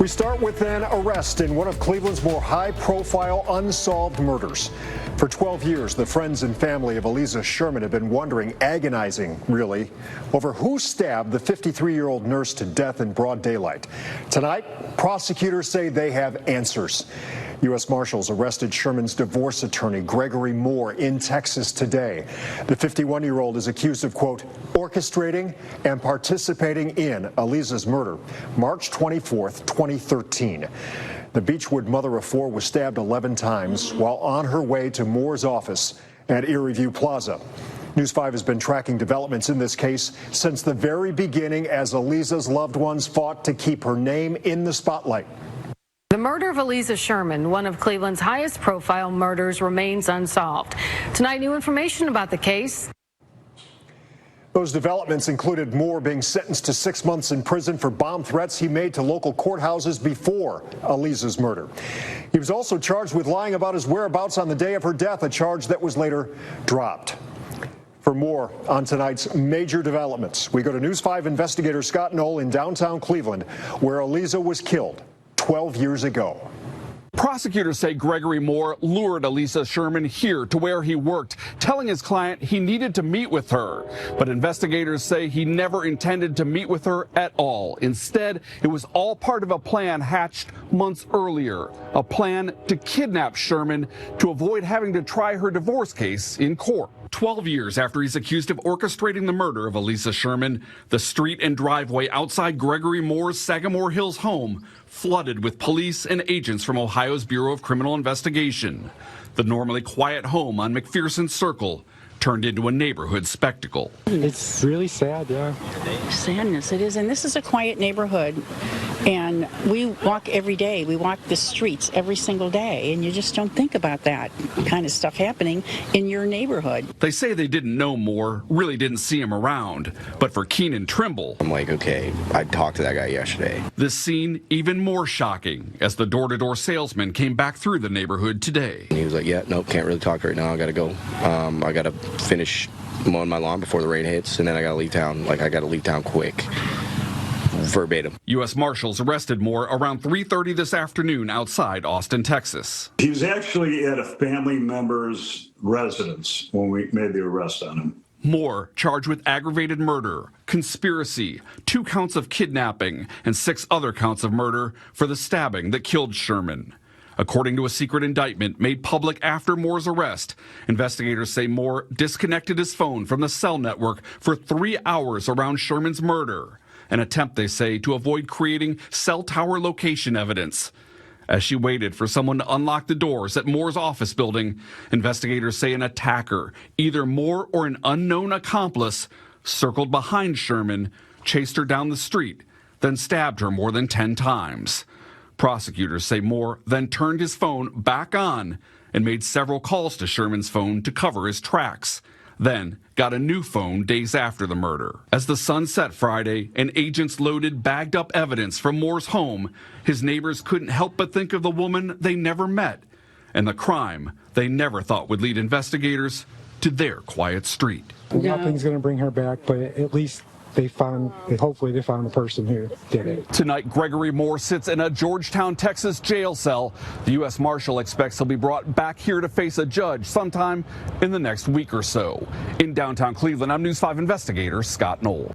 We start with an arrest in one of Cleveland's more high-profile unsolved murders. For 12 years, the friends and family of Aliza Sherman have been wondering, agonizing, really, over who stabbed the 53-year-old nurse to death in broad daylight. Tonight, prosecutors say they have answers. U.S. Marshals arrested Sherman's divorce attorney, Gregory Moore, in Texas today. The 51-year-old is accused of, quote, orchestrating and participating in Aliza's murder, March 24th, 2013. The Beechwood mother of four was stabbed 11 times while on her way to Moore's office at Erie View Plaza. News 5 has been tracking developments in this case since the very beginning as Aliza's loved ones fought to keep her name in the spotlight. The murder of Aliza Sherman, one of Cleveland's highest profile murders, remains unsolved. Tonight, new information about the case. Those developments included Moore being sentenced to 6 months in prison for bomb threats he made to local courthouses before Aliza's murder. He was also charged with lying about his whereabouts on the day of her death, a charge that was later dropped. For more on tonight's major developments, we go to News 5 investigator Scott Knoll in downtown Cleveland, where Aliza was killed 12 years ago. Prosecutors say Gregory Moore lured Aliza Sherman here to where he worked, telling his client he needed to meet with her. But investigators say he never intended to meet with her at all. Instead, it was all part of a plan hatched months earlier, a plan to kidnap Sherman to avoid having to try her divorce case in court. 12 years after he's accused of orchestrating the murder of Aliza Sherman, the street and driveway outside Gregory Moore's Sagamore Hills home flooded with police and agents from Ohio's Bureau of Criminal Investigation. The normally quiet home on McPherson Circle turned into a neighborhood spectacle. It's really sad, yeah. Sadness, it is. And this is a quiet neighborhood. And we walk every day. We walk the streets every single day. And you just don't think about that kind of stuff happening in your neighborhood. They say they didn't know Moore, really didn't see him around. But for Keenan Trimble, I'm like, okay, I talked to that guy yesterday. This scene even more shocking as the door-to-door salesman came back through the neighborhood today. And he was like, yeah, nope, can't really talk right now. I got to go. I got to finish mowing my lawn before the rain hits, and then I got to leave town. Like, I got to leave town quick. Verbatim. U.S. Marshals arrested Moore around 3:30 this afternoon outside Austin, Texas. He was actually at a family member's residence when we made the arrest on him. Moore charged with aggravated murder, conspiracy, 2 counts of kidnapping, and 6 other counts of murder for the stabbing that killed Sherman. According to a secret indictment made public after Moore's arrest, investigators say Moore disconnected his phone from the cell network for 3 hours around Sherman's murder, an attempt, they say, to avoid creating cell tower location evidence. As she waited for someone to unlock the doors at Moore's office building, investigators say an attacker, either Moore or an unknown accomplice, circled behind Sherman, chased her down the street, then stabbed her more than 10 times. Prosecutors say Moore then turned his phone back on and made several calls to Sherman's phone to cover his tracks, then got a new phone days after the murder. As the sun set Friday and agents loaded bagged up evidence from Moore's home, his neighbors couldn't help but think of the woman they never met and the crime they never thought would lead investigators to their quiet street. Nothing's going to bring her back, but at least hopefully they found the person who did it. Tonight, Gregory Moore sits in a Georgetown, Texas jail cell. The U.S. Marshal expects he'll be brought back here to face a judge sometime in the next week or so. In downtown Cleveland, I'm News 5 investigator Scott Knoll.